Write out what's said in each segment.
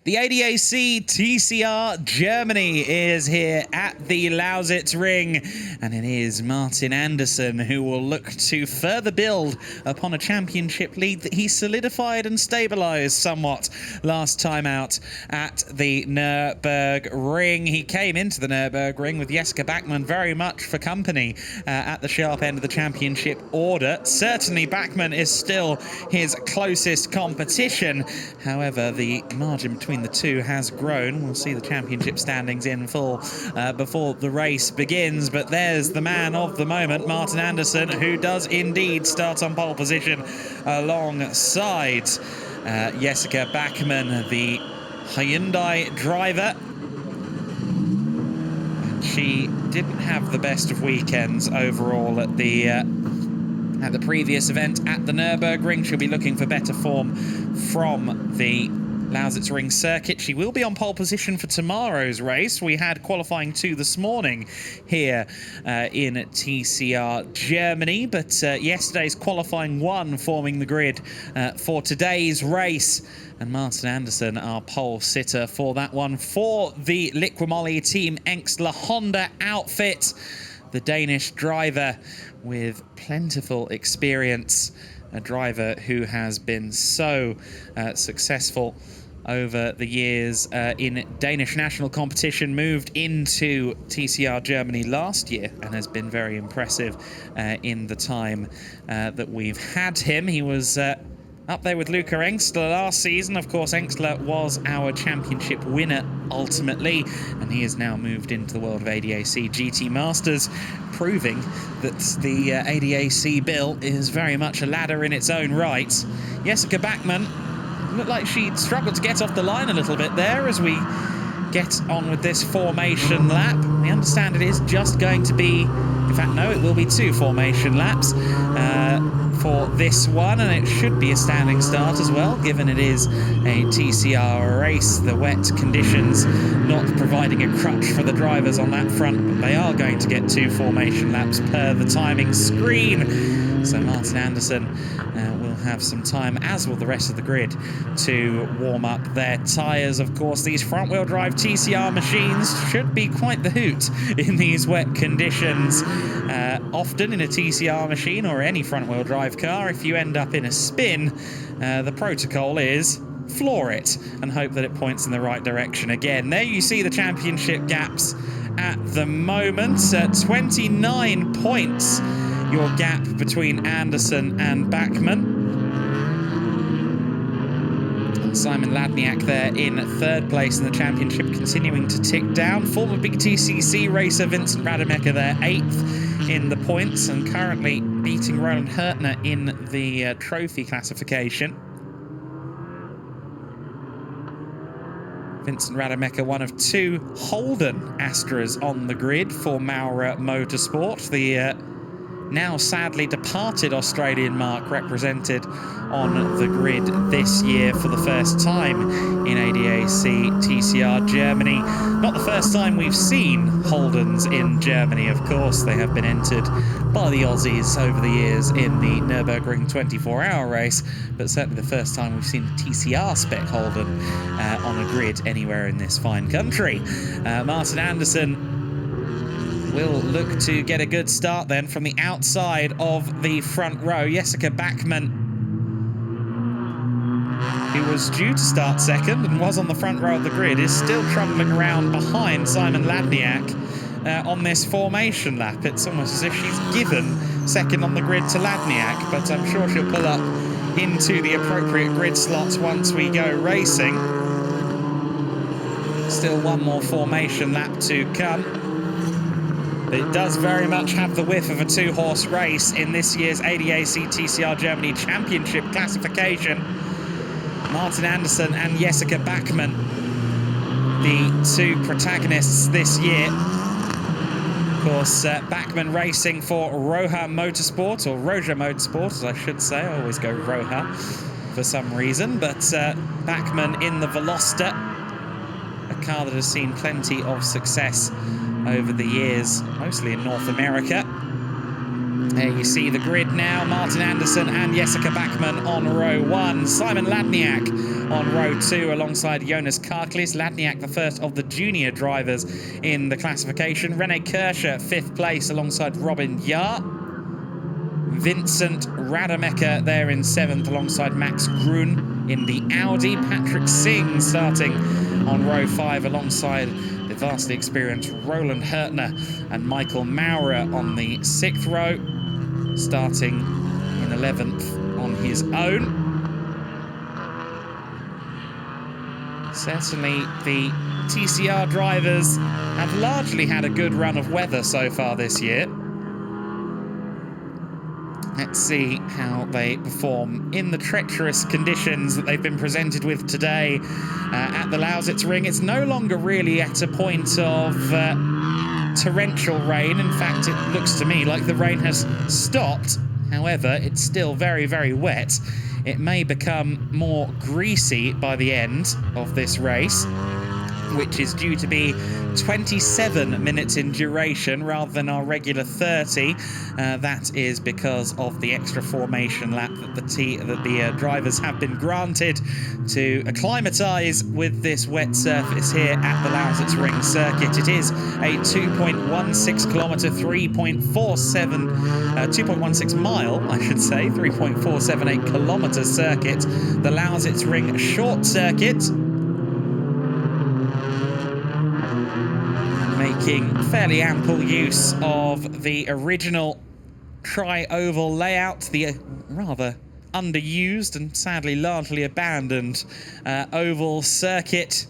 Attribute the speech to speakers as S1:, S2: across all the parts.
S1: The ADAC TCR Germany is here at the Lausitzring, and it is Martin Andersson who will look to further build upon a championship lead that he solidified and stabilised somewhat last time out at the Nürburgring. He came into the Nürburgring with Jessica Bachmann very much for company at the sharp end of the championship order. Certainly Bachmann is still his closest competition. However, the margin between the two has grown. We'll see the championship standings in full before the race begins, but there's the man of the moment, Martin Andersson, who does indeed start on pole position alongside Jessica Bachmann, the Hyundai driver. And she didn't have the best of weekends overall at the previous event at the Nürburgring. She'll be looking for better form from the Lausitzring circuit. She will be on pole position for tomorrow's race. We had qualifying 2 this morning here in TCR Germany, but yesterday's qualifying 1 forming the grid for today's race. And Martin Andersson, our pole sitter for that one for the Liqui Team Engstler Honda outfit. The Danish driver with plentiful experience, a driver who has been so successful over the years in Danish national competition, moved into TCR Germany last year and has been very impressive in the time that we've had him. He was up there with Luca Engstler last season. Of course, Engstler was our championship winner ultimately, and he has now moved into the world of ADAC GT Masters, proving that the ADAC bill is very much a ladder in its own right. Jessica Bachmann looked like she'd struggled to get off the line a little bit there as we get on with this formation lap. We understand it is just going to be, in fact, no, it will be 2 formation laps for this one, and it should be a standing start as well, given it is a TCR race. The wet conditions not providing a crutch for the drivers on that front, but they are going to get 2 formation laps per the timing screen. So Martin Andersson will have some time, as will the rest of the grid, to warm up their tyres. Of course, these front-wheel drive TCR machines should be quite the hoot in these wet conditions. Often in a TCR machine or any front-wheel drive car, if you end up in a spin, the protocol is floor it and hope that it points in the right direction again. There you see the championship gaps at the moment. 29 points your gap between Andersson and Bachmann. And Simon Ladniak there in 3rd place in the championship, continuing to tick down. Former Big TCC racer Vincent Rademacher there 8th in the points, and currently beating Roland Hertner in the trophy classification. Vincent Rademacher, one of 2 Holden Astras on the grid for Maura Motorsport. The now sadly departed Australian mark represented on the grid this year for the first time in ADAC TCR Germany. Not the first time we've seen Holdens in Germany, of course. They have been entered by the Aussies over the years in the Nürburgring 24-hour race, but certainly the first time we've seen a TCR spec Holden on a grid anywhere in this fine country. Martin Andersson will look to get a good start then from the outside of the front row. Jessica Bachmann, who was due to start 2nd and was on the front row of the grid, is still trundling around behind Simon Ladniak on this formation lap. It's almost as if she's given 2nd on the grid to Ladniak, but I'm sure she'll pull up into the appropriate grid slots once we go racing. Still 1 more formation lap to come. It does very much have the whiff of a 2-horse race in this year's ADAC TCR Germany Championship classification. Martin Andersson and Jessica Bachmann, the 2 protagonists this year. Of course, Bachmann racing for Roja Motorsport, or Roja Motorsport, as I should say. I always go Roja for some reason, but Bachmann in the Veloster, a car that has seen plenty of success over the years, mostly in North America. There you see the grid now. Martin Andersson and Jessica Bachmann on row 1. Simon Ladniak on row 2 alongside Jonas Karklis. Ladniak, the first of the junior drivers in the classification. Rene Kirscher, 5th place alongside Robin Jahr. Vincent Rademacher there in 7th alongside Max Grun in the Audi. Patrick Singh starting on row 5 alongside the vastly experienced Roland Hertner, and Michael Maurer on the 6th row, starting in 11th on his own. Certainly the TCR drivers have largely had a good run of weather so far this year. Let's see how they perform in the treacherous conditions that they've been presented with today at the Lausitzring. It's no longer really at a point of torrential rain. In fact, it looks to me like the rain has stopped. However, it's still very, very wet. It may become more greasy by the end of this race, which is due to be 27 minutes in duration rather than our regular 30. That is because of the extra formation lap that the drivers have been granted to acclimatise with this wet surface here at the Lausitzring circuit. It is a 2.16 kilometre, 2.16 mile, I should say, 3.478 kilometre circuit. The Lausitzring short circuit, making fairly ample use of the original tri-oval layout, the rather underused and sadly largely abandoned oval circuit,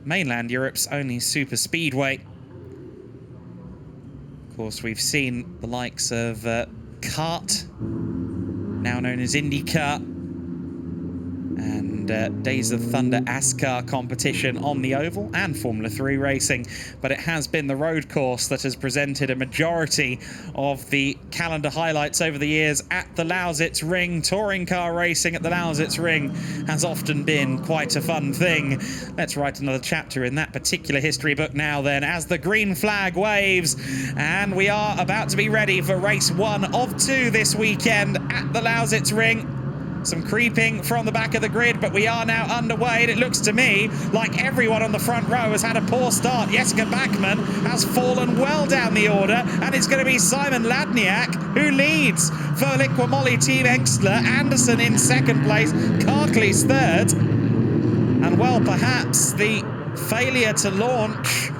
S1: mainland Europe's only super speedway. Of course, we've seen the likes of kart, now known as IndyCar, and Days of Thunder ASCAR competition on the oval, and Formula 3 racing, but it has been the road course that has presented a majority of the calendar highlights over the years at the Lausitzring. Touring car racing at the Lausitzring has often been quite a fun thing. Let's write another chapter in that particular history book now then, as the green flag waves, and we are about to be ready for race 1 of 2 this weekend at the Lausitzring. Some creeping from the back of the grid, but we are now underway, and it looks to me like everyone on the front row has had a poor start. Jessica Bachmann has fallen well down the order, and it's going to be Simon Ladniak who leads for Liqui Team Engstler. Anderson in 2nd place, Karklis 3rd, and well, perhaps the failure to launch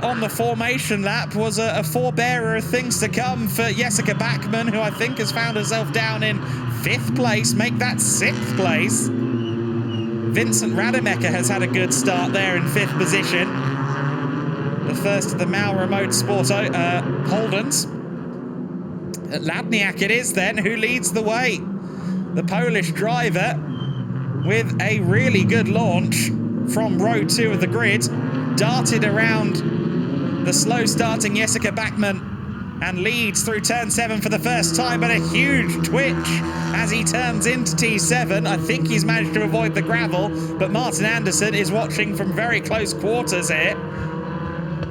S1: on the formation lap was a forebearer of things to come for Jessica Bachmann, who I think has found herself down in 5th place, make that 6th place. Vincent Rademacher has had a good start there in 5th position. The first of the Maurer Motorsport Holdens. Ladniak it is then who leads the way. The Polish driver with a really good launch from row 2 of the grid, darted around the slow starting Jessica Bachmann and leads through turn 7 for the first time, but a huge twitch as he turns into T7. I think he's managed to avoid the gravel, but Martin Andersson is watching from very close quarters here.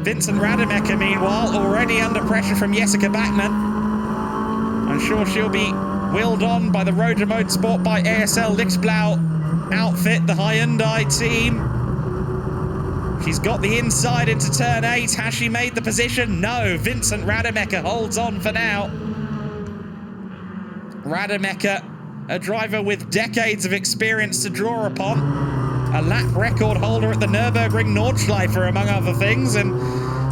S1: Vincent Rademacher, meanwhile, already under pressure from Jessica Bachmann. I'm sure she'll be wheeled on by the Roger Motorsport by ASL Lichtblau outfit, the Hyundai team. She's got the inside into turn 8. Has she made the position? No. Vincent Rademacher holds on for now. Rademacher, a driver with decades of experience to draw upon. A lap record holder at the Nürburgring Nordschleife, among other things, and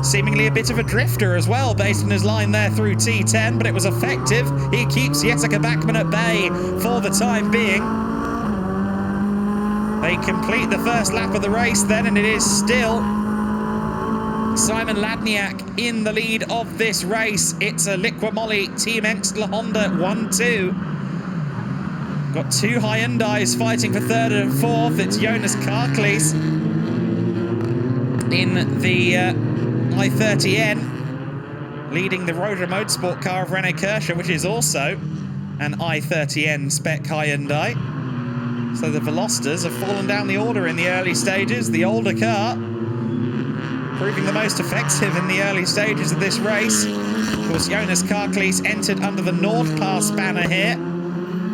S1: seemingly a bit of a drifter as well, based on his line there through T10, but it was effective. He keeps Jessica Bachmann at bay for the time being. They complete the first lap of the race then, and it is still Simon Ladniak in the lead of this race. It's a Liqui Team Engstler Honda 1-2. Got 2 Hyundais fighting for 3rd and 4th. It's Jonas Karklis in the i30N, leading the Roger Motorsport car of Rene Kirscher, which is also an i30N spec Hyundai. So the Velosters have fallen down the order in the early stages. The older car proving the most effective in the early stages of this race. Of course, Jonas Karklees entered under the Nordpass banner here,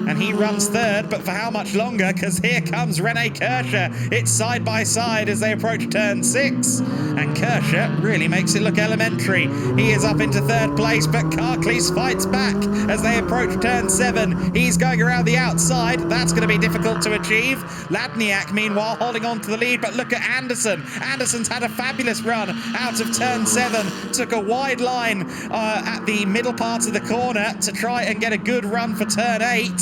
S1: and he runs third, but for how much longer? Because here comes René Kirscher. It's side by side as they approach turn 6, and Kirscher really makes it look elementary. He is up into third place, but Karklees fights back as they approach turn 7. He's going around the outside. That's going to be difficult to achieve. Ladniak, meanwhile, holding on to the lead, but look at Anderson. Anderson's had a fabulous run out of turn 7. Took a wide line at the middle part of the corner to try and get a good run for turn 8.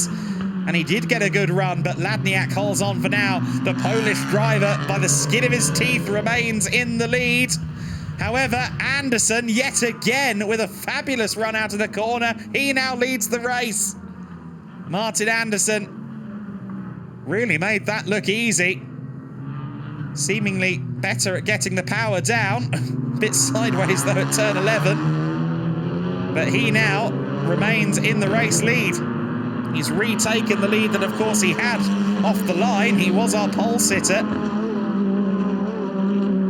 S1: And he did get a good run, but Ladniak holds on for now. The Polish driver, by the skin of his teeth, remains in the lead. However, Anderson, yet again, with a fabulous run out of the corner, he now leads the race. Martin Anderson really made that look easy. Seemingly better at getting the power down. A bit sideways, though, at turn 11. But he now remains in the race lead. He's retaken the lead that, of course, he had off the line. He was our pole sitter.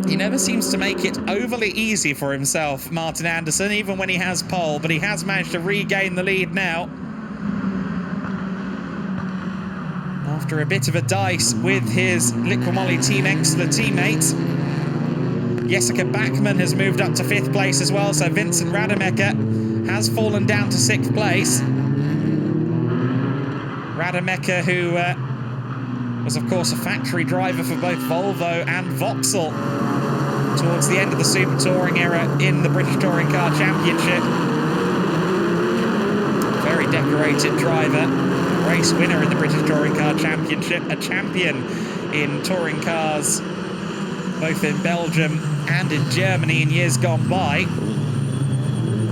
S1: He never seems to make it overly easy for himself, Martin Anderson, even when he has pole, but he has managed to regain the lead now. After a bit of a dice with his Liqui Team Exler teammate. Jessica Bachmann has moved up to 5th place as well, so Vincent Rademacher has fallen down to 6th place. Rademacher, who was, of course, a factory driver for both Volvo and Vauxhall towards the end of the Super Touring era in the British Touring Car Championship. Very decorated driver, race winner in the British Touring Car Championship, a champion in touring cars both in Belgium and in Germany in years gone by.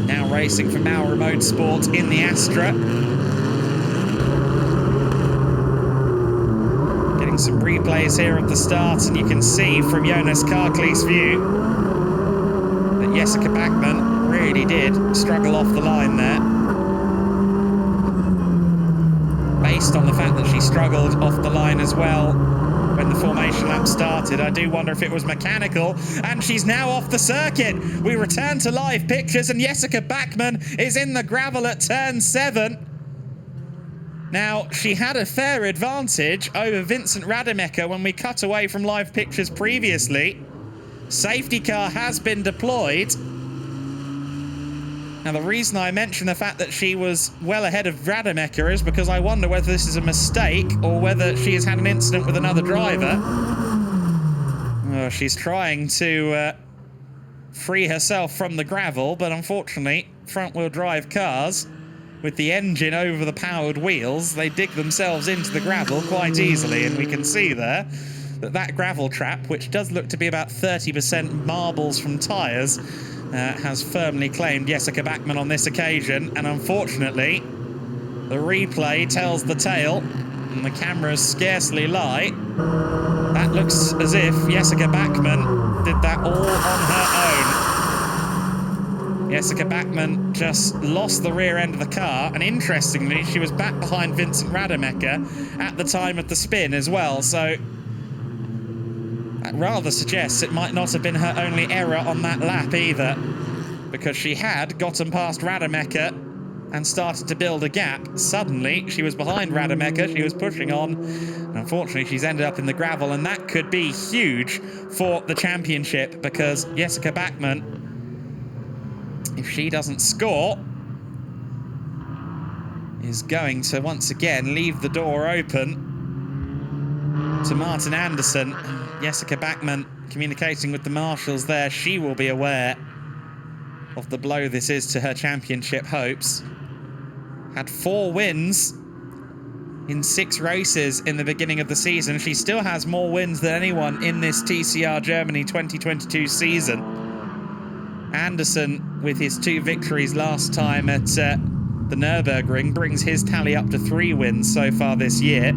S1: Now racing for Maurer Motorsport in the Astra. Some replays here at the start, and you can see from Jonas Karklees' view that Jessica Bachmann really did struggle off the line there. Based on the fact that she struggled off the line as well when the formation lap started, I do wonder if it was mechanical, and she's now off the circuit. We return to live pictures, and Jessica Bachmann is in the gravel at turn 7. Now, she had a fair advantage over Vincent Rademacher when we cut away from live pictures previously. Safety car has been deployed. Now, the reason I mention the fact that she was well ahead of Rademacher is because I wonder whether this is a mistake or whether she has had an incident with another driver. Oh, she's trying to free herself from the gravel, but unfortunately, front-wheel drive cars, with the engine over the powered wheels, they dig themselves into the gravel quite easily, and we can see there that that gravel trap, which does look to be about 30% marbles from tyres, has firmly claimed Jessica Bachmann on this occasion, and unfortunately, the replay tells the tale, and the cameras scarcely lie. That looks as if Jessica Bachmann did that all on her own. Jessica Bachmann just lost the rear end of the car, and interestingly, she was back behind Vincent Rademacher at the time of the spin as well, so that rather suggests it might not have been her only error on that lap either, because she had gotten past Rademacher and started to build a gap. Suddenly, she was behind Rademacher, she was pushing on, and unfortunately, she's ended up in the gravel, and that could be huge for the championship, because Jessica Bachmann, if she doesn't score, is going to once again leave the door open to Martin Anderson. Jessica Bachmann communicating with the marshals there. She will be aware of the blow this is to her championship hopes. Had 4 wins in 6 races in the beginning of the season. She still has more wins than anyone in this TCR Germany 2022 season. Anderson, with his 2 victories last time at the Nürburgring, brings his tally up to 3 wins so far this year.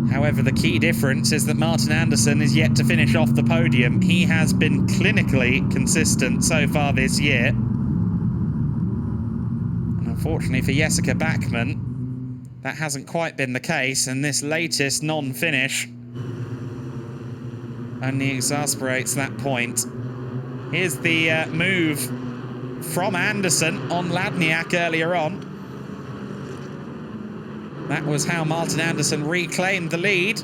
S1: However, the key difference is that Martin Anderson is yet to finish off the podium. He has been clinically consistent so far this year. And unfortunately for Jessica Bachmann, that hasn't quite been the case, and this latest non-finish only exasperates that point. Here's the move from Anderson on Ladniak earlier on. That was how Martin Anderson reclaimed the lead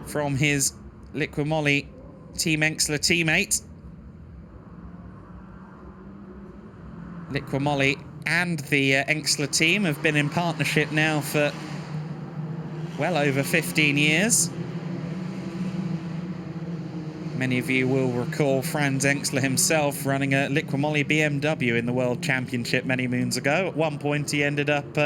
S1: from his Liqui Team Enxler teammate. Liqui and the Enxler team have been in partnership now for well over 15 years. Many of you will recall Franz Enxler himself running a Liqui BMW in the World Championship many moons ago. At one point he ended up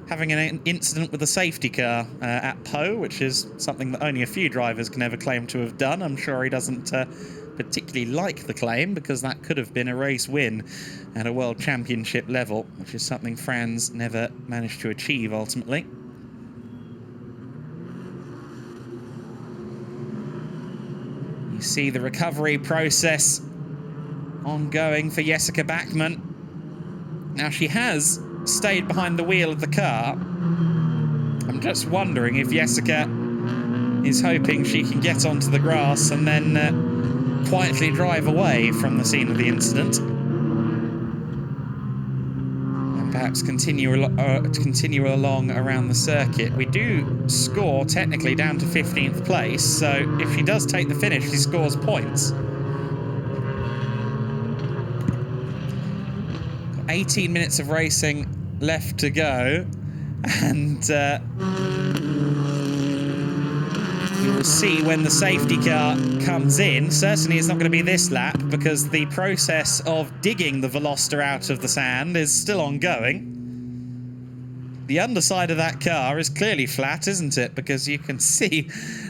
S1: having an incident with a safety car at Po, which is something that only a few drivers can ever claim to have done. I'm sure he doesn't particularly like the claim, because that could have been a race win at a World Championship level, which is something Franz never managed to achieve ultimately. You see the recovery process ongoing for Jessica Bachmann. Now, she has stayed behind the wheel of the car. I'm just wondering if Jessica is hoping she can get onto the grass and then quietly drive away from the scene of the incident. And perhaps continue along around the circuit. We do score technically down to 15th place, so if she does take the finish, she scores points. 18 minutes of racing left to go, and we will see when the safety car comes in. Certainly it's not going to be this lap, because the process of digging the Veloster out of the sand is still ongoing. The underside of that car is clearly flat, isn't it? Because you can see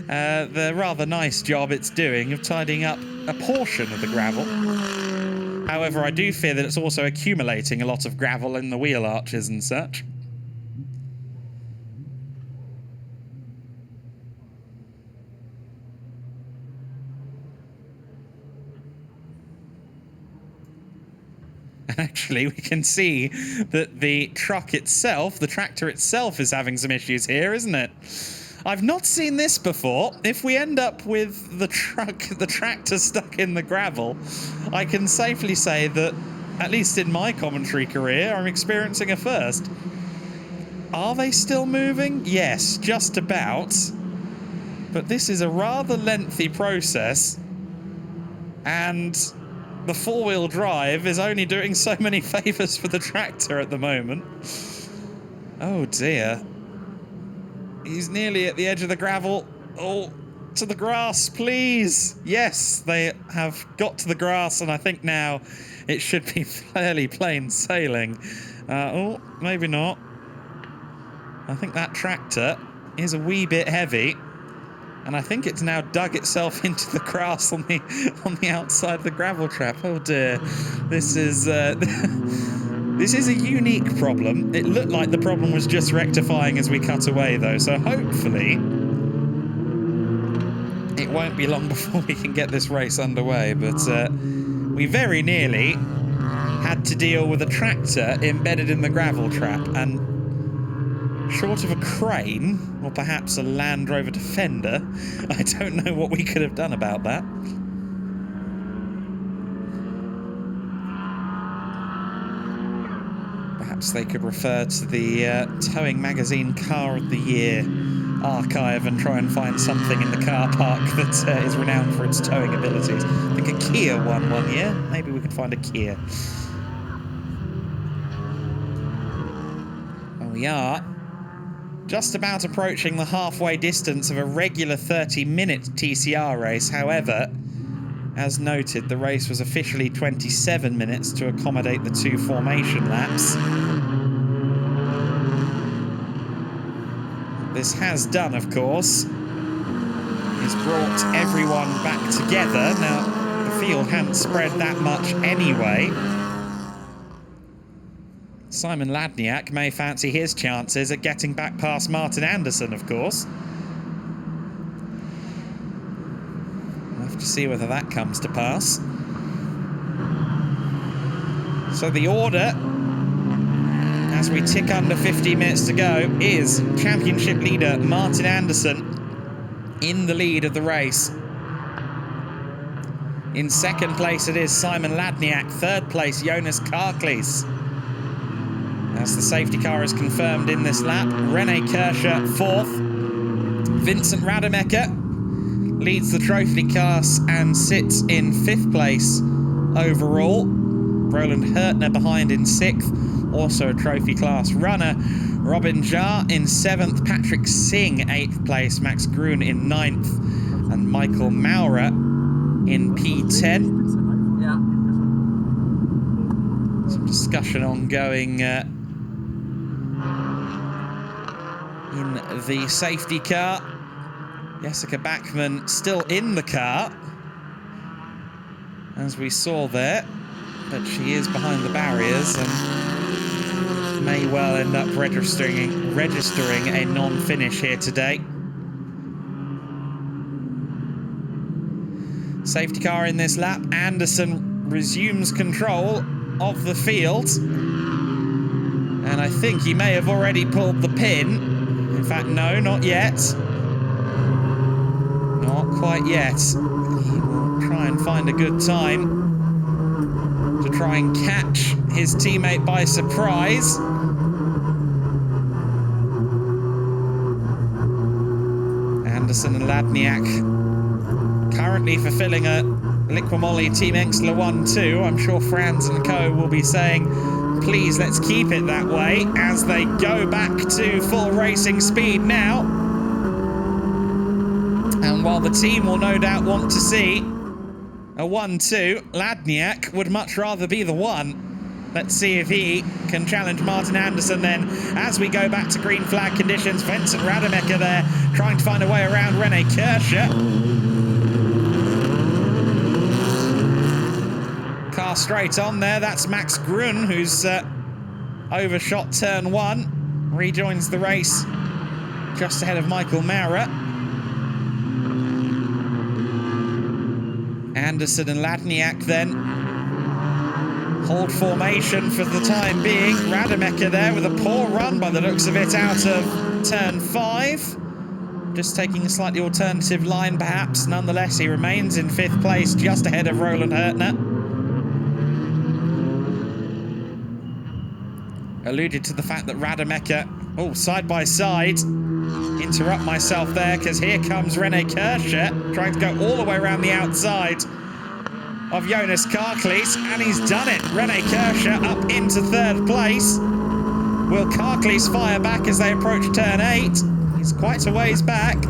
S1: the rather nice job it's doing of tidying up a portion of the gravel. However, I do fear that it's also accumulating a lot of gravel in the wheel arches and such. Actually, we can see that the truck itself, the tractor itself, is having some issues here, isn't it? I've not seen this before. If we end up with the tractor stuck in the gravel, I can safely say that, at least in my commentary career, I'm experiencing a first. Are they still moving? Yes, just about. But this is a rather lengthy process, and the four-wheel drive is only doing so many favours for the tractor at the moment. Oh dear. He's nearly at the edge of the gravel. Oh, to the grass, please. Yes, they have got to the grass, and I think now it should be fairly plain sailing. Oh, maybe not. I think that tractor is a wee bit heavy, and I think it's now dug itself into the grass on the outside of the gravel trap. Oh dear, this is this is a unique problem. It looked like the problem was just rectifying as we cut away, though, so hopefully it won't be long before we can get this race underway. But we very nearly had to deal with a tractor embedded in the gravel trap, and short of a crane, or perhaps a Land Rover Defender, I don't know what we could have done about that. Perhaps they could refer to the Towing Magazine Car of the Year archive and try and find something in the car park that is renowned for its towing abilities. I think a Kia won one year. Maybe we could find a Kia. Well, we are just about approaching the halfway distance of a regular 30-minute TCR race. However, as noted, the race was officially 27 minutes to accommodate the 2 formation laps. This has done, of course, is brought everyone back together. Now, the field hadn't spread that much anyway. Simon Ladniak may fancy his chances at getting back past Martin Anderson, of course. We'll have to see whether that comes to pass. So the order, as we tick under 50 minutes to go, is championship leader Martin Anderson in the lead of the race. In second place it is Simon Ladniak. Third place, Jonas Karklees. As the safety car is confirmed in this lap. René Kirscher fourth. Vincent Rademacher leads the trophy class and sits in fifth place overall. Roland Hurtner behind in sixth, also a trophy class runner. Robin Jar in seventh, Patrick Singh eighth place, Max Grun in ninth, and Michael Maurer in P10. Some discussion ongoing in the safety car. Jessica Bachmann still in the car, as we saw there, but she is behind the barriers and may well end up registering a non-finish here today. Safety car in this lap. Anderson resumes control of the field, and I think he may have already pulled the pin. In fact, no, not yet. Not quite yet. He will try and find a good time to try and catch his teammate by surprise. Anderson and Ladniak currently fulfilling a Liqui Team Engstler 1-2. I'm sure Franz and co will be saying, please, let's keep it that way, as they go back to full racing speed now. And while the team will no doubt want to see a 1-2, Ladniak would much rather be the one. Let's see if he can challenge Martin Anderson then, as we go back to green flag conditions. Vincent Rademacher there, trying to find a way around René Kirscher. Car straight on there. That's Max Grun, who's overshot turn one. Rejoins the race just ahead of Michael Maurer. Anderson and Ladniak then hold formation for the time being. Rademacher there with a poor run by the looks of it out of turn 5. Just taking a slightly alternative line perhaps. Nonetheless, he remains in 5th place just ahead of Roland Hurtner. Alluded to the fact that Rademacher, side by side. Interrupt myself there, because here comes René Kirscher, trying to go all the way around the outside of Jonas Karklees, and he's done it. René Kirscher up into 3rd place. Will Karklees fire back as they approach turn 8? He's quite a ways back.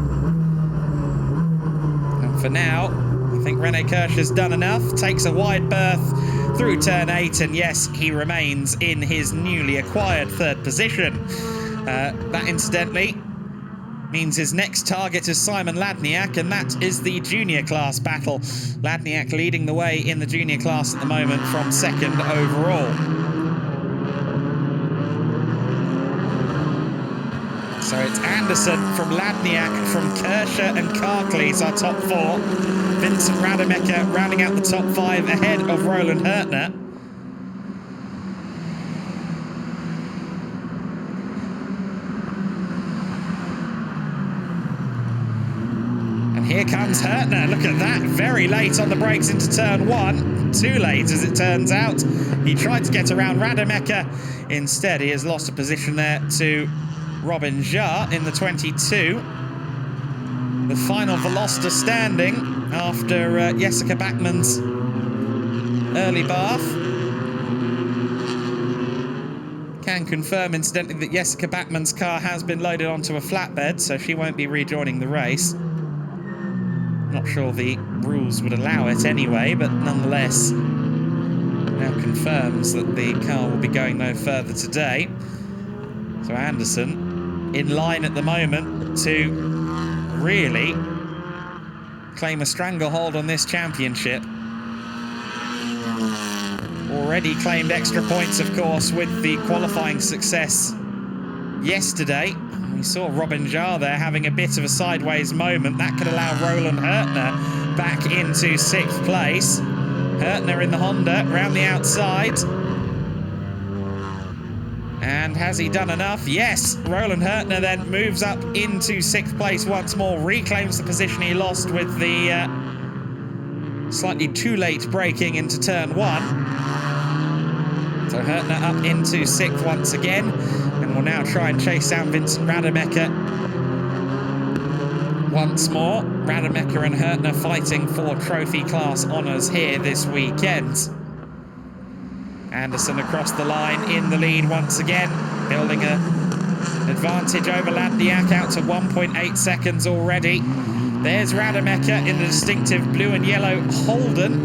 S1: And for now, I think René Kirscher's done enough. Takes a wide berth through turn 8, and yes, he remains in his newly acquired 3rd position. That, incidentally, means his next target is Simon Ladniak, and that is the junior class battle. Ladniak leading the way in the junior class at the moment from 2nd overall. So it's Anderson from Ladniak, from Kirscher and Karklees, our top 4. Vincent Rademacher rounding out the top 5 ahead of Roland Hurtner. Here comes Hurtner. Look at that. Very late on the brakes into turn 1. Too late, as it turns out. He tried to get around Rademacher. Instead, he has lost a position there to Robin Jar in the 22. The final Veloster standing after Jessica Bachmann's early bath. Can confirm, incidentally, that Jessica Bachmann's car has been loaded onto a flatbed, so she won't be rejoining the race. Not sure the rules would allow it anyway, but nonetheless now confirms that the car will be going no further today. So Anderson in line at the moment to really claim a stranglehold on this championship. Already claimed extra points, of course, with the qualifying success yesterday. We saw Robin Jar there having a bit of a sideways moment. That could allow Roland Hurtner back into 6th place. Hurtner in the Honda, round the outside. And has he done enough? Yes! Roland Hurtner then moves up into 6th place once more, reclaims the position he lost with the slightly too late braking into turn 1. So Hurtner up into 6th once again, and will now try and chase down Vincent Rademacher once more. Rademacher and Hurtner fighting for trophy class honours here this weekend. Anderson across the line in the lead once again, building an advantage over Ladniak out to 1.8 seconds already. There's Rademacher in the distinctive blue and yellow Holden.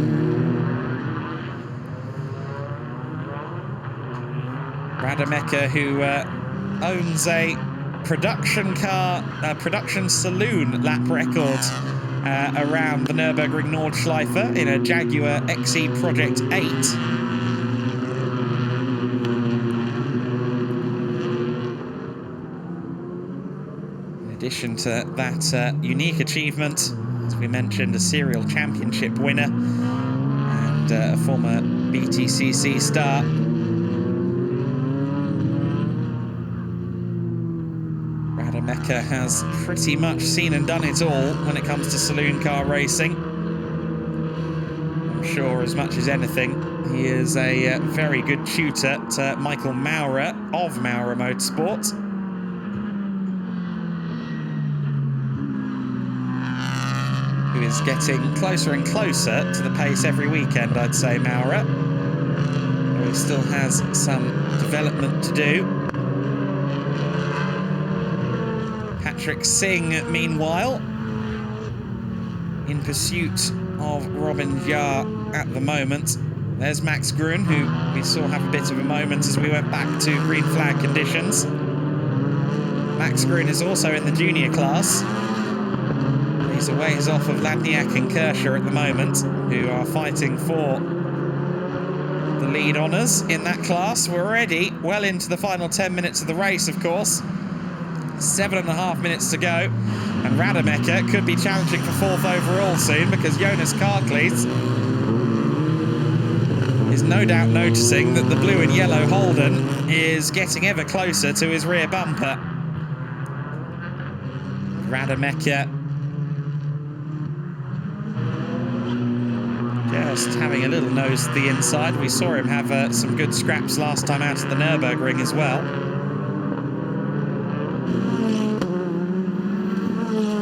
S1: Rademacher, who owns a production saloon lap record around the Nürburgring Nordschleife in a Jaguar XE Project 8. In addition to that unique achievement, as we mentioned, a serial championship winner and a former BTCC star. Rademacher has pretty much seen and done it all when it comes to saloon car racing. I'm sure as much as anything, he is a very good tutor to Michael Maurer of Maurer Motorsports. Who is getting closer and closer to the pace every weekend, I'd say, Maurer. Though he still has some development to do. Patrick Singh, meanwhile, in pursuit of Robin Jar at the moment. There's Max Gruen, who we saw have a bit of a moment as we went back to green flag conditions. Max Gruen is also in the junior class. He's a ways off of Ladniak and Kershaw at the moment, who are fighting for the lead honours in that class. We're already well into the final 10 minutes of the race, of course. 7.5 minutes to go, and Rademacher could be challenging for 4th overall soon, because Jonas Karklees is no doubt noticing that the blue and yellow Holden is getting ever closer to his rear bumper. Rademacher just having a little nose to the inside. We saw him have some good scraps last time out at the Nürburgring as well.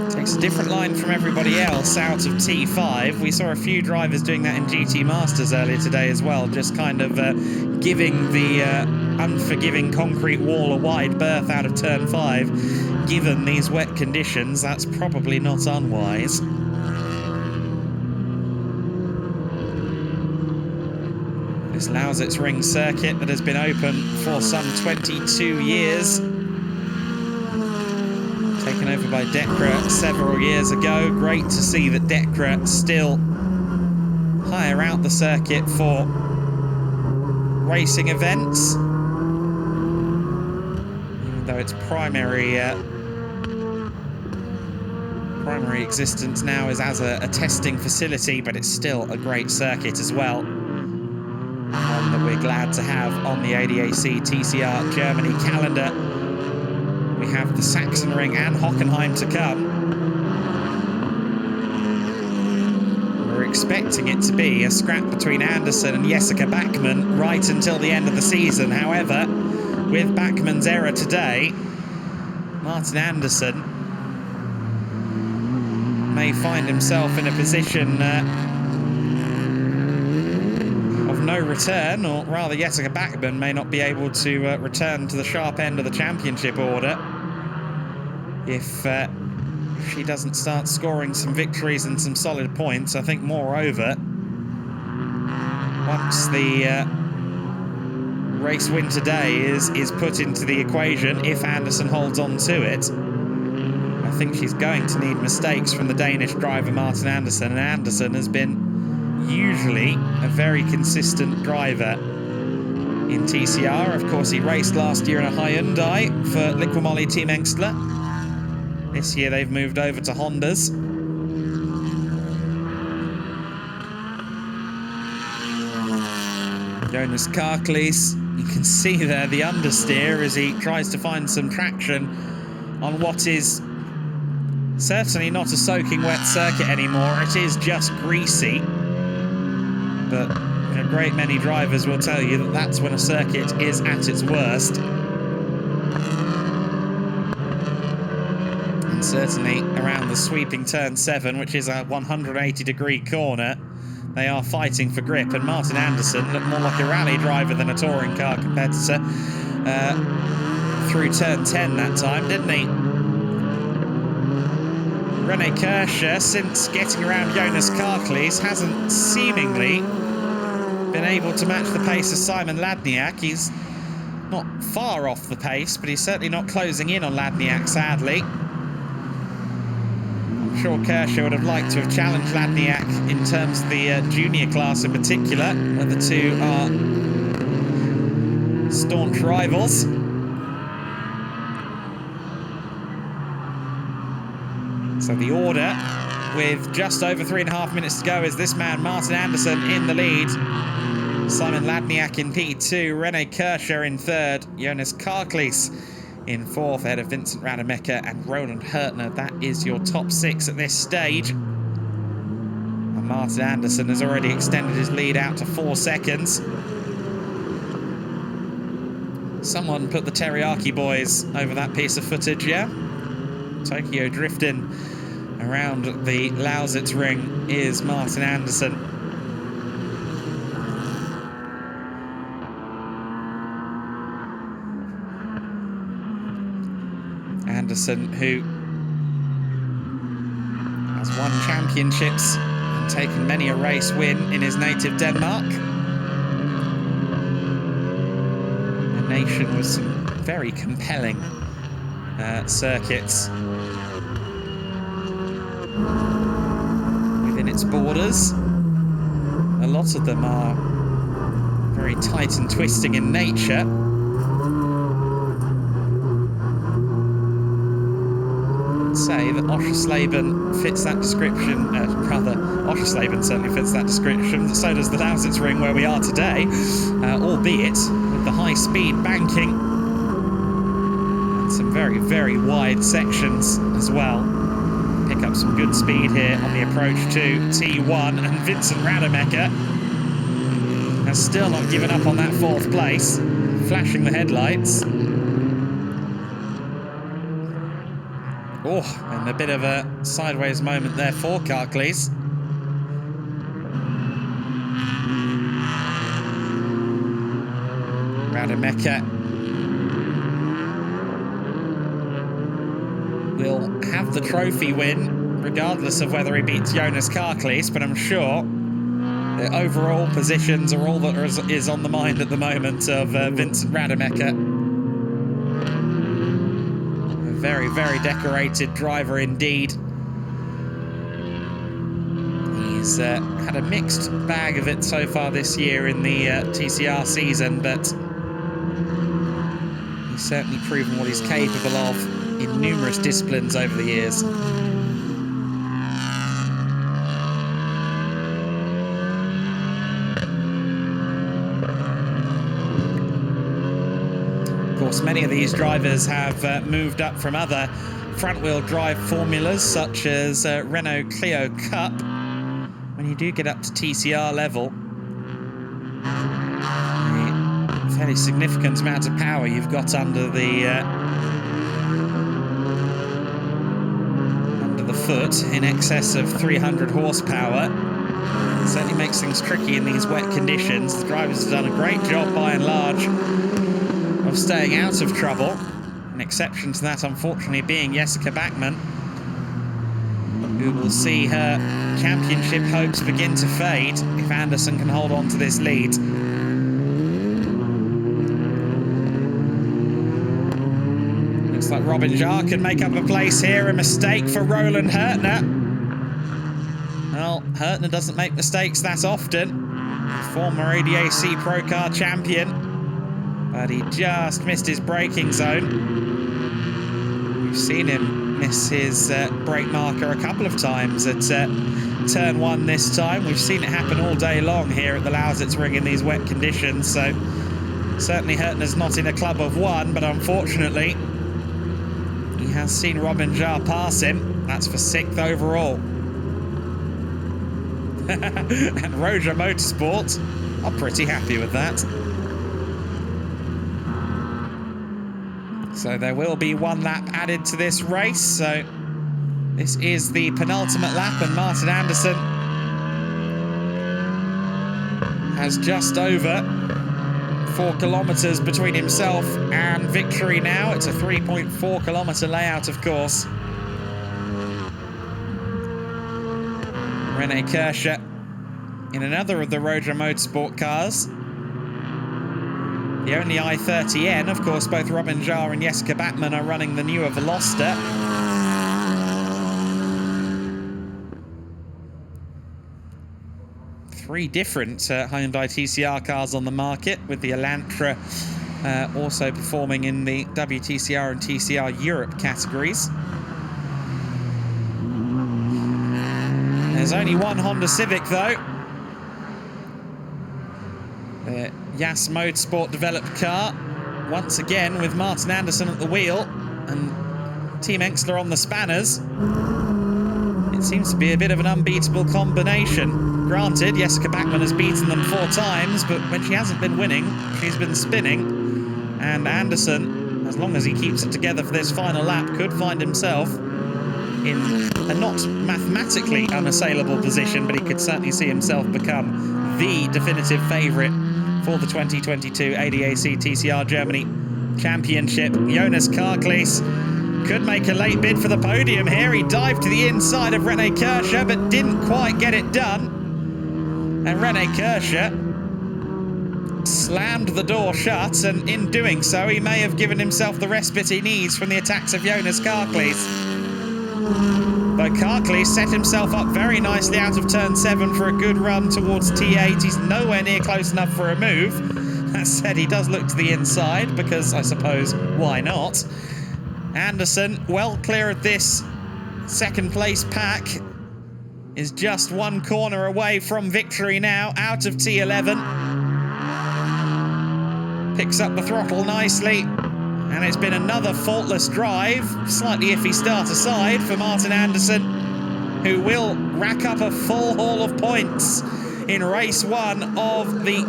S1: Takes a different line from everybody else out of T5. We saw a few drivers doing that in GT Masters earlier today as well, just kind of giving the unforgiving concrete wall a wide berth out of turn 5. Given these wet conditions, that's probably not unwise. This Lausitzring circuit that has been open for some 22 years. Taken over by Dekra several years ago. Great to see that Dekra still hire out the circuit for racing events. Even though its primary existence now is as a testing facility, but it's still a great circuit as well. One that we're glad to have on the ADAC TCR Germany calendar. We have the Sachsenring and Hockenheim to come. We're expecting it to be a scrap between Anderson and Jessica Bachmann right until the end of the season. However, with Bachmann's error today, Martin Anderson may find himself in a position of no return, or rather Jessica Bachmann may not be able to return to the sharp end of the championship order if she doesn't start scoring some victories and some solid points. I think moreover, once the race win today is put into the equation, if Anderson holds on to it, I think she's going to need mistakes from the Danish driver Martin Anderson, and Anderson has been usually a very consistent driver in TCR. Of course, he raced last year in a Hyundai for Liqui Team Engstler. This year they've moved over to Hondas. Jonas Karklees You can see there the understeer as he tries to find some traction on what is certainly not a soaking wet circuit anymore. It is just greasy. But a great many drivers will tell you that that's when a circuit is at its worst. And certainly around the sweeping turn 7, which is a 180-degree corner, they are fighting for grip, and Martin Anderson looked more like a rally driver than a touring car competitor through turn 10 that time, didn't he? Rene Kirscher, since getting around Jonas Karklees, hasn't seemingly been able to match the pace of Simon Ladniak. He's not far off the pace, but he's certainly not closing in on Ladniak, sadly. I'm sure Kirscher would have liked to have challenged Ladniak in terms of the junior class in particular, where the two are staunch rivals. So the order, with just over 3.5 minutes to go, is this man, Martin Anderson, in the lead. Simon Ladniak in P2, Rene Kirscher in 3rd, Jonas Karklees in 4th, ahead of Vincent Rademacher and Roland Hertner. That is your top 6 at this stage. And Martin Anderson has already extended his lead out to 4 seconds. Someone put the Teriyaki Boys over that piece of footage, yeah? Tokyo drifting around the Lausitzring is Martin Anderson. Anderson, who has won championships and taken many a race win in his native Denmark. A nation with some very compelling circuits within its borders. A lot of them are very tight and twisting in nature. I'd say that Oschersleben fits that description, Oschersleben certainly fits that description. So does the Lausitzring where we are today, albeit with the high-speed banking. Some very, very wide sections as well. Pick up some good speed here on the approach to T1, and Vincent Rademacher has still not given up on that 4th place, flashing the headlights. Oh, and a bit of a sideways moment there for Karklees. Rademacher will have the trophy win, regardless of whether he beats Jonas Karklees, but I'm sure the overall positions are all that is on the mind at the moment of Vincent Rademacher. A very, very decorated driver indeed. He's had a mixed bag of it so far this year in the TCR season, but he's certainly proven what he's capable of in numerous disciplines over the years. Of course, many of these drivers have moved up from other front-wheel drive formulas, such as Renault Clio Cup. When you do get up to TCR level, a fairly significant amount of power you've got under the foot, in excess of 300 horsepower. It certainly makes things tricky in these wet conditions. The drivers have done a great job by and large of staying out of trouble. An exception to that, unfortunately, being Jessica Bachmann, who will see her championship hopes begin to fade if Anderson can hold on to this lead. Looks like Robin Jarre can make up a place here. A mistake for Roland Hertner. Well, Hertner doesn't make mistakes that often. Former ADAC Pro Car champion. But he just missed his braking zone. We've seen him miss his brake marker a couple of times at turn 1 this time. We've seen it happen all day long here at the Lausitzring in these wet conditions, so Certainly Hurtner's not in a club of one, but unfortunately, he has seen Robin Jar pass him. That's for 6th overall. And Roja Motorsport are pretty happy with that. So there will be 1 lap added to this race. So this is the penultimate lap, and Martin Andersson has just over 4 kilometres between himself and victory now. It's a 3.4 kilometre layout, of course. Rene Kirscher in another of the Roja Motorsport cars. The only i30N, of course, both Robin Jar and Jessica Backman are running the newer Veloster. Three different Hyundai TCR cars on the market, with the Elantra also performing in the WTCR and TCR Europe categories. There's only one Honda Civic, though. The ADAC Motorsport developed car, once again with Martin Andersson at the wheel and Team Engstler on the spanners. It seems to be a bit of an unbeatable combination. Granted, Jessica Backman has beaten them 4 times, but when she hasn't been winning, she's been spinning. And Andersson, as long as he keeps it together for this final lap, could find himself in a not mathematically unassailable position, but he could certainly see himself become the definitive favourite for the 2022 ADAC TCR Germany Championship. Jonas Karklees could make a late bid for the podium here. He dived to the inside of Rene Kirscher, but didn't quite get it done. And Rene Kirscher slammed the door shut, and in doing so, he may have given himself the respite he needs from the attacks of Jonas Karklees. But Karklees set himself up very nicely out of turn 7 for a good run towards T8. He's nowhere near close enough for a move. That said, he does look to the inside, because I suppose, why not? Andersson, well clear of this second place pack, is just 1 corner away from victory now, out of T11. Picks up the throttle nicely. And it's been another faultless drive, slightly iffy start aside for Martin Andersson, who will rack up a full haul of points in race 1 of the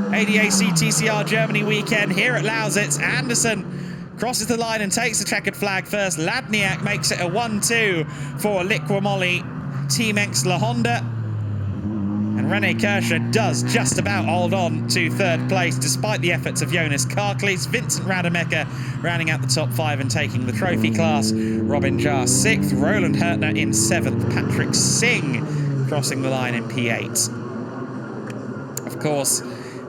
S1: ADAC TCR Germany weekend here at Lausitz. Andersson crosses the line and takes the checkered flag first. Ladniak makes it a 1-2 for Liqui Team Engstler Honda. And Rene Kirscher does just about hold on to 3rd place, despite the efforts of Jonas Karklees. Vincent Rademacher rounding out the top 5 and taking the trophy class. Robin Jar 6th, Roland Hurtner in 7th, Patrick Singh crossing the line in P8. Of course,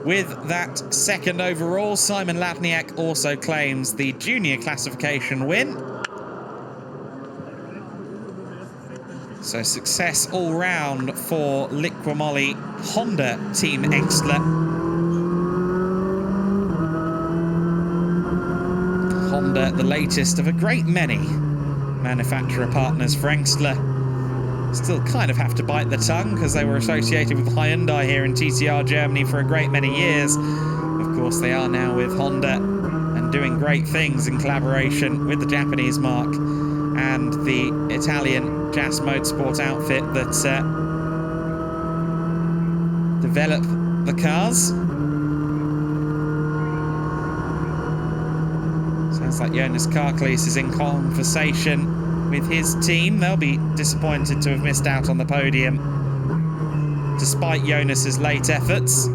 S1: with that 2nd overall, Simon Ladniak also claims the junior classification win. So success all round for Liqui Honda Team Engstler. Honda, the latest of a great many manufacturer partners for Engstler. Still kind of have to bite the tongue, because they were associated with Hyundai here in TCR Germany for a great many years. Of course, they are now with Honda and doing great things in collaboration with the Japanese marque and the Italian ADAC Motorsport outfit that develop the cars. Sounds like Jonas Karklees is in conversation with his team. They'll be disappointed to have missed out on the podium, despite Jonas's late efforts.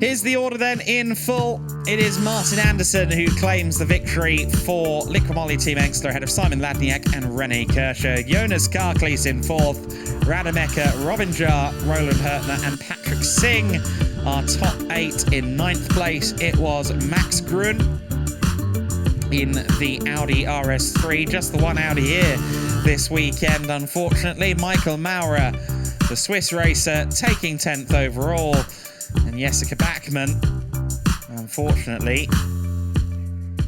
S1: Here's the order then in full. It is Martin Andersson who claims the victory for Liqui Team Engstler ahead of Simon Ladniak and Rene Kirscher. Jonas Karklees in 4th, Rademacher, Robin Jar, Roland Hurtner and Patrick Singh are top 8. In 9th place, it was Max Gruen in the Audi RS3. Just the one Audi here this weekend, unfortunately. Michael Maurer, the Swiss racer, taking 10th overall. And Jessica Backman, unfortunately,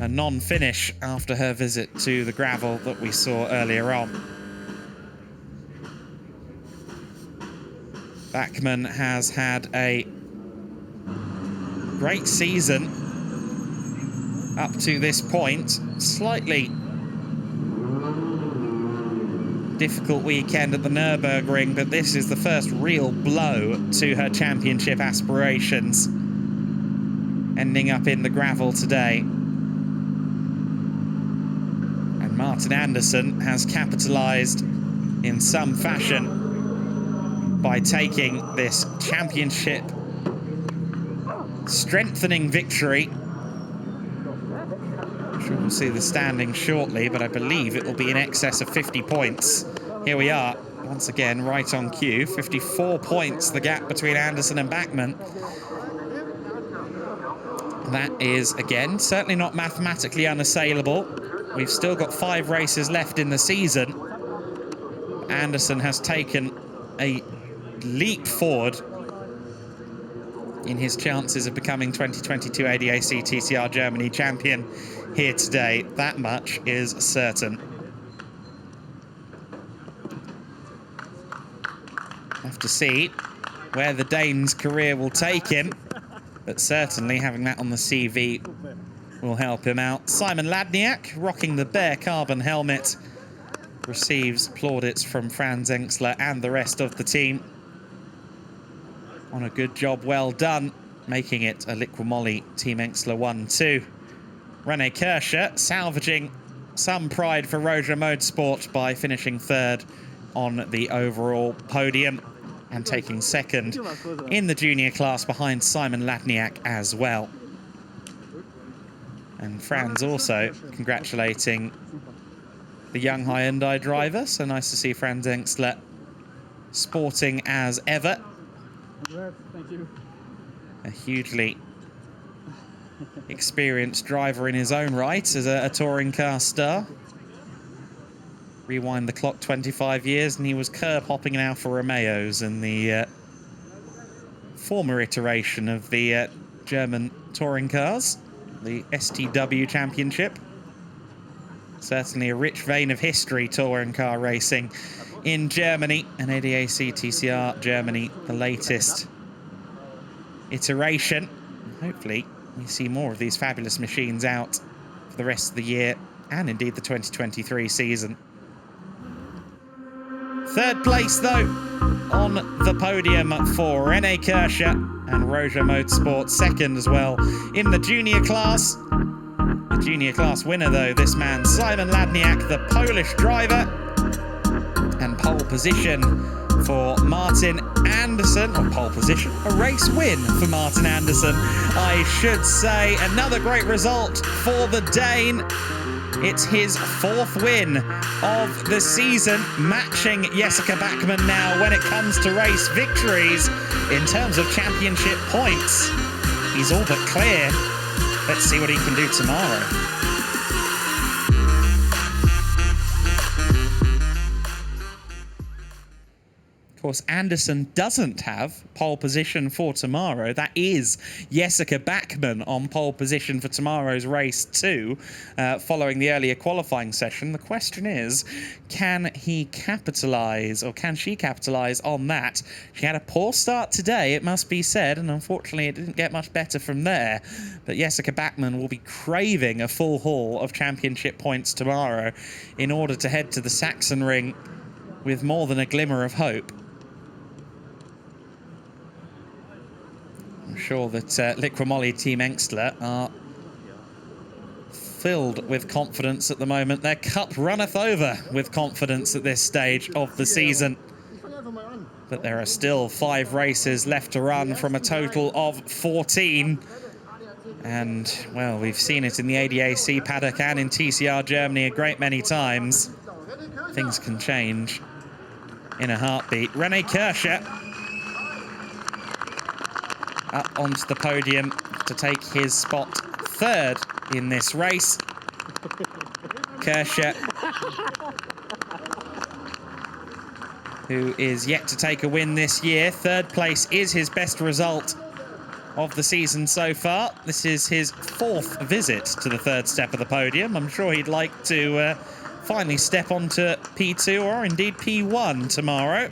S1: a non-finish after her visit to the gravel that we saw earlier on. Bachmann has had a great season up to this point. Slightly difficult weekend at the Nürburgring, but this is the first real blow to her championship aspirations, ending up in the gravel today. And Martin Andersson has capitalised in some fashion by taking this championship strengthening victory. Sure, we'll see the standing shortly, but I believe it will be in excess of 50 points. Here we are, once again, right on cue. 54 points, the gap between Andersson and Bachmann. That is, again, certainly not mathematically unassailable. We've still got 5 races left in the season. Andersson has taken a leap forward in his chances of becoming 2022 ADAC TCR Germany champion here today. That much is certain. Have to see where the Dane's career will take him, but certainly having that on the CV will help him out. Simon Ladniak, rocking the bare carbon helmet, receives plaudits from Franz Engstler and the rest of the team on a good job well done, making it a Liqui Team Engstler 1-2. René Kirscher salvaging some pride for Roja Motorsport by finishing 3rd on the overall podium and taking 2nd in the junior class behind Simon Ladniak as well. And Franz also congratulating the young Hyundai driver, so nice to see Franz Engstler sporting as ever.
S2: Thank you.
S1: A hugely experienced driver in his own right as a touring car star. Rewind the clock 25 years and he was curb hopping in Alfa Romeos in the former iteration of the German touring cars, the STW Championship. Certainly a rich vein of history, touring car racing in Germany, and ADAC TCR Germany, the latest iteration. Hopefully we see more of these fabulous machines out for the rest of the year and indeed the 2023 season. 3rd place though on the podium for René Kirscher and Roja Motorsport, 2nd as well in the junior class. The junior class winner though, this man Simon Ladniak, the Polish driver, and pole position for Martin Andersson, or pole position, a race win for Martin Andersson, I should say. Another great result for the Dane. It's his 4th win of the season, matching Jessica Bachmann now when it comes to race victories. In terms of championship points, he's all but clear. Let's see what he can do tomorrow. Of course, Andersson doesn't have pole position for tomorrow. That is Jessica Bachmann on pole position for tomorrow's race 2, following the earlier qualifying session. The question is, can he capitalise, or can she capitalise on that? She had a poor start today, it must be said, and unfortunately it didn't get much better from there. But Jessica Bachmann will be craving a full haul of championship points tomorrow in order to head to the Sachsenring with more than a glimmer of hope. I'm sure that Liqui Team Engstler are filled with confidence at the moment. Their cup runneth over with confidence at this stage of the season. But there are still 5 races left to run from a total of 14. And, well, we've seen it in the ADAC paddock and in TCR Germany a great many times. Things can change in a heartbeat. René Kirscher up onto the podium to take his spot 3rd in this race. Kirscher, who is yet to take a win this year. 3rd place is his best result of the season so far. This is his 4th visit to the 3rd step of the podium. I'm sure he'd like to finally step onto P2 or indeed P1 tomorrow.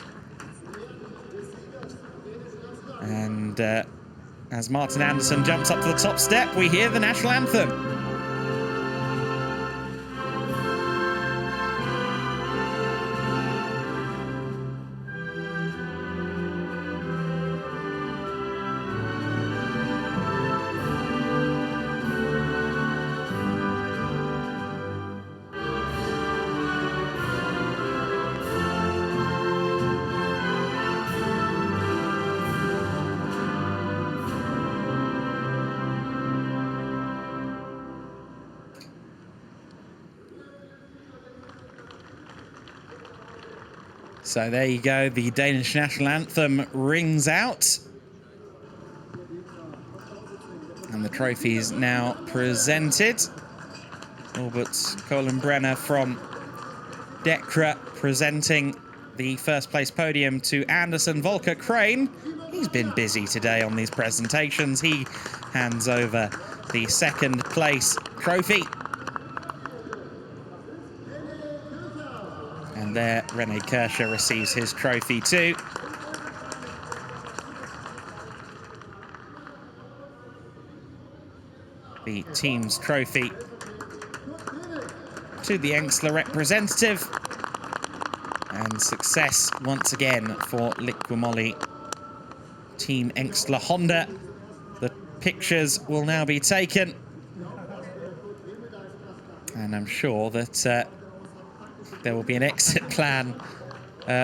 S1: And as Martin Anderson jumps up to the top step, we hear the national anthem. So there you go, the Danish national anthem rings out. And the trophy is now presented. Albert Kohlenbrenner from Dekra presenting the first place podium to Anderson Volker Crane. He's been busy today on these presentations. He hands over the second place trophy. And there, René Kirscher receives his trophy too. The team's trophy to the Engstler representative. And success once again for Liqui Team Engstler Honda. The pictures will now be taken. And I'm sure that there will be an exit plan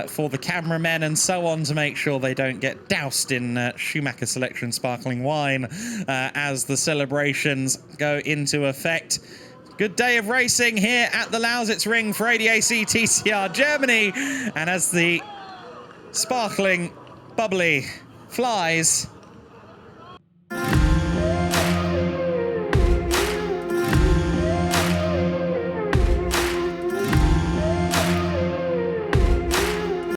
S1: for the cameramen and so on to make sure they don't get doused in Schumacher Selection sparkling wine as the celebrations go into effect. Good day of racing here at the Lausitzring for ADAC TCR Germany. And as the sparkling, bubbly flies